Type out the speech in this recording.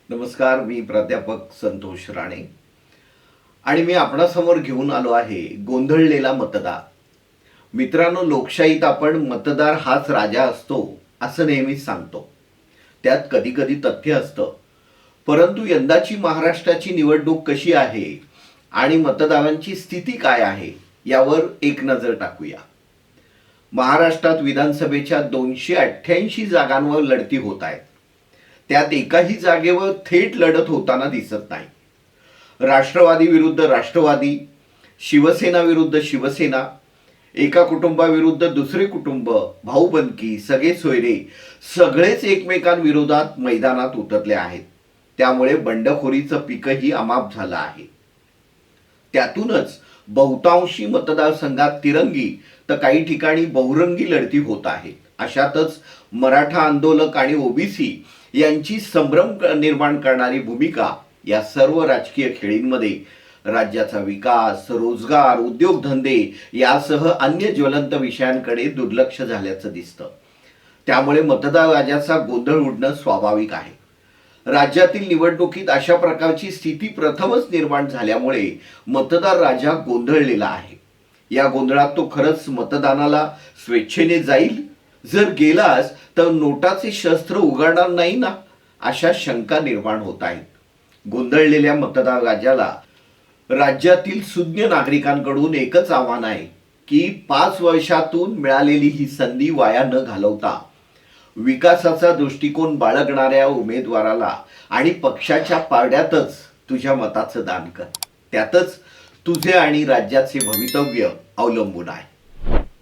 नमस्कार, मी प्राध्यापक संतोष राणे आणि मी आपणासमोर घेऊन आलो आहे गोंधळलेला मतदार. मित्रांनो, लोकशाहीत आपण मतदार हाच राजा असतो असं नेहमीच सांगतो. त्यात कधी कधी तथ्य असतं. परंतु यंदाची महाराष्ट्राची निवडणूक कशी आहे आणि मतदारांची स्थिती काय आहे यावर एक नजर टाकूया. महाराष्ट्रात विधानसभेच्या 288 जागांवर लढती होत आहेत. त्यात एकाही जागेवर थेट लढत होताना दिसत नाही. राष्ट्रवादी विरुद्ध राष्ट्रवादी, शिवसेना विरुद्ध शिवसेना, एका कुटुंबाविरुद्ध दुसरे कुटुंब, भाऊबंदकी, सगळे सोयरे सगळेच एकमेकांविरोधात मैदानात उतरले आहेत. त्यामुळे बंडखोरीचं पीकही अमाप झालं आहे. त्यातूनच बहुतांशी मतदारसंघात तिरंगी तर काही ठिकाणी बहुरंगी लढती होत आहेत. अशातच मराठा आंदोलक आणि ओबीसी यांची संभ्रम निर्माण करणारी भूमिका या सर्व राजकीय खेळींमध्ये राज्याचा विकास, रोजगार, उद्योगधंदे यासह अन्य ज्वलंत विषयांकडे दुर्लक्ष झाल्याचं दिसतं. त्यामुळे मतदार राजाचा गोंधळ उडणं स्वाभाविक आहे. राज्यातील निवडणुकीत अशा प्रकारची स्थिती प्रथमच निर्माण झाल्यामुळे मतदार राजा गोंधळलेला आहे. या गोंधळात तो खरंच मतदानाला स्वेच्छेने जाईल? जर गेलास तर नोटाचे शस्त्र उघडणार नाही ना, अशा शंका निर्माण होत आहेत. गोंधळलेल्या मतदार राजाला राज्यातील सुज्ञ नागरिकांकडून एकच आव्हान आहे की 5 वर्षातून मिळालेली ही संधी वाया न घालवता विकासाचा दृष्टिकोन बाळगणाऱ्या उमेदवाराला आणि पक्षाच्या पारड्यातच तुझ्या मताचं दान कर. त्यातच तुझे आणि राज्याचे भवितव्य अवलंबून आहे.